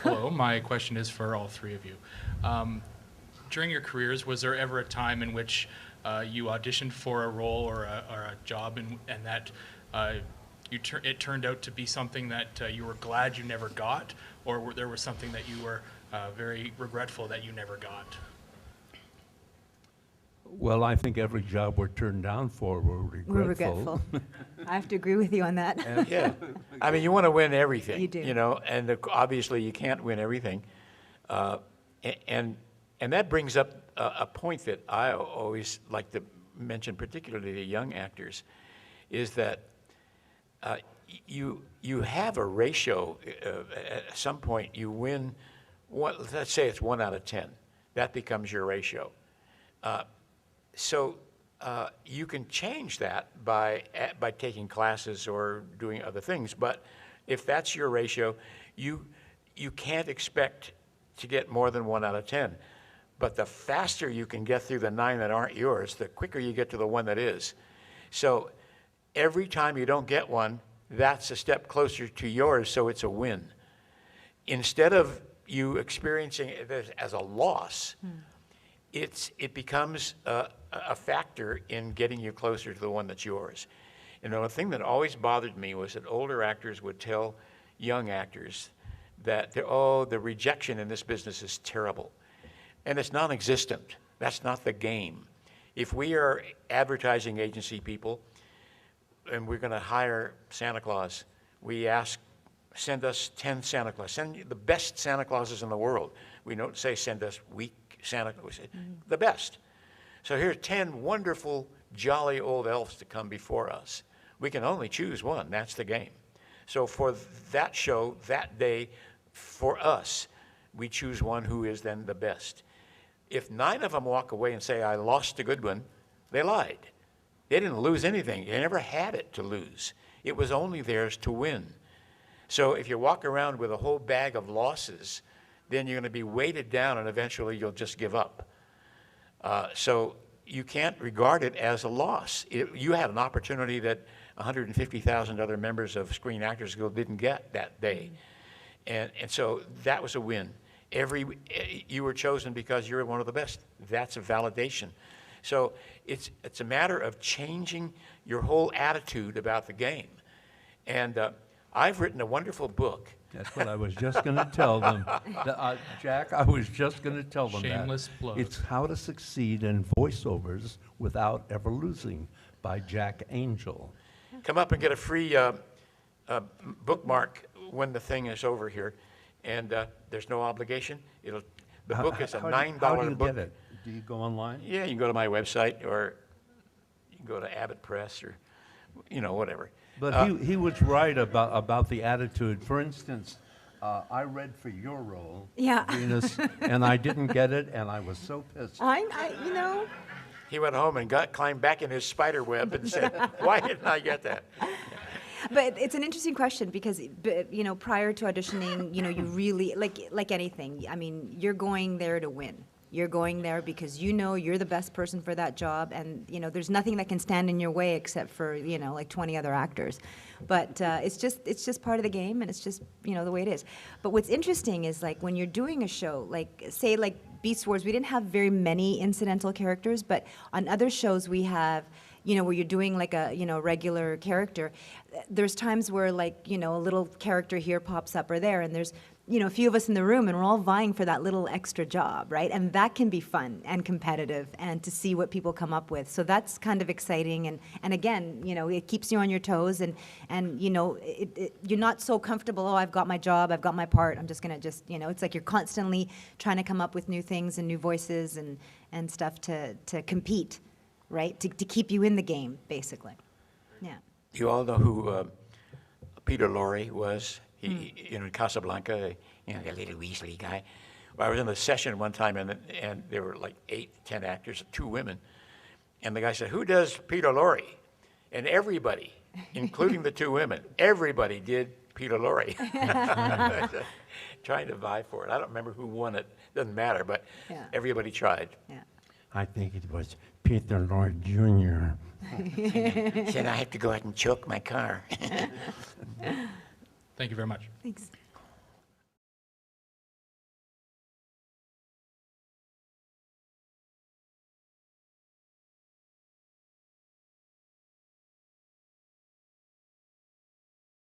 Hello, my question is for all three of you. During your careers, was there ever a time in which you auditioned for a role or a job and that it turned out to be something that you were glad you never got, or there was something that you were very regretful that you never got? Well, I think every job we're turned down for, we're regretful. We're regretful. I have to agree with you on that. Yeah. I mean, you want to win everything. You do. You know, and obviously you can't win everything. And that brings up a point that I always like to mention, particularly to young actors, is that you have a ratio. At some point, you win. Let's say it's 1 out of 10. That becomes your ratio. So you can change that by taking classes or doing other things. But if that's your ratio, you can't expect to get more than 1 out of 10. But the faster you can get through the 9 that aren't yours, the quicker you get to the 1 that is. So every time you don't get one, that's a step closer to yours, so it's a win. Instead of you experiencing it as a loss, it becomes a factor in getting you closer to the 1 that's yours. You know, the thing that always bothered me was that older actors would tell young actors that, the rejection in this business is terrible. And it's non-existent. That's not the game. If we are advertising agency people and we're going to hire Santa Claus, we ask, send us 10 Santa Claus. Send the best Santa Clauses in the world. We don't say send us weak Santa Claus. We say the best. So here's 10 wonderful, jolly old elves to come before us. We can only choose one. That's the game. So for that show, that day, for us, we choose one who is then the best. If 9 of them walk away and say, I lost a good one, they lied. They didn't lose anything. They never had it to lose. It was only theirs to win. So if you walk around with a whole bag of losses, then you're going to be weighted down and eventually you'll just give up. So you can't regard it as a loss. You had an opportunity that 150,000 other members of Screen Actors Guild didn't get that day. And so that was a win. You were chosen because you're one of the best. That's a validation. So it's a matter of changing your whole attitude about the game. And I've written a wonderful book. That's what I was just going to tell them. Jack, I was just going to tell them Shameless that. plug. It's How to Succeed in Voiceovers Without Ever Losing by Jack Angel. Come up and get a free bookmark when the thing is over here. And there's no obligation. The book is a $9 How do you book. get it? Do you go online? Yeah, you can go to my website, or you can go to Abbott Press, or, whatever. But he was right about the attitude. For instance, I read for your role, Yeah. Venus, and I didn't get it, and I was so pissed. He went home and climbed back in his spider web and said, why didn't I get that? But it's an interesting question because, prior to auditioning, you really, like anything, I mean, you're going there to win. You're going there because you're the best person for that job, and there's nothing that can stand in your way except for like 20 other actors. But it's just part of the game, and it's just the way it is. But what's interesting is like when you're doing a show, like say like Beast Wars, we didn't have very many incidental characters, but on other shows we have. Where you're doing like a, regular character, there's times where like, a little character here pops up or there, and there's, a few of us in the room, and we're all vying for that little extra job, right? And that can be fun and competitive, and to see what people come up with. So that's kind of exciting, and again, it keeps you on your toes, and you're not so comfortable, I've got my job, I've got my part, I'm just gonna it's like you're constantly trying to come up with new things and new voices and stuff to compete. Right, to keep you in the game, basically. Yeah. You all know who Peter Lorre was? He, in Casablanca, the little Weasley guy. Well, I was in a session one time, and there were like 8, 10 actors, 2 women. And the guy said, who does Peter Lorre? And everybody, including the 2 women, everybody did Peter Lorre. Trying to vie for it. I don't remember who won it. Doesn't matter, but everybody tried. Yeah. I think it was Peter Lord Jr. Said I have to go out and choke my car. Thank you very much. Thanks.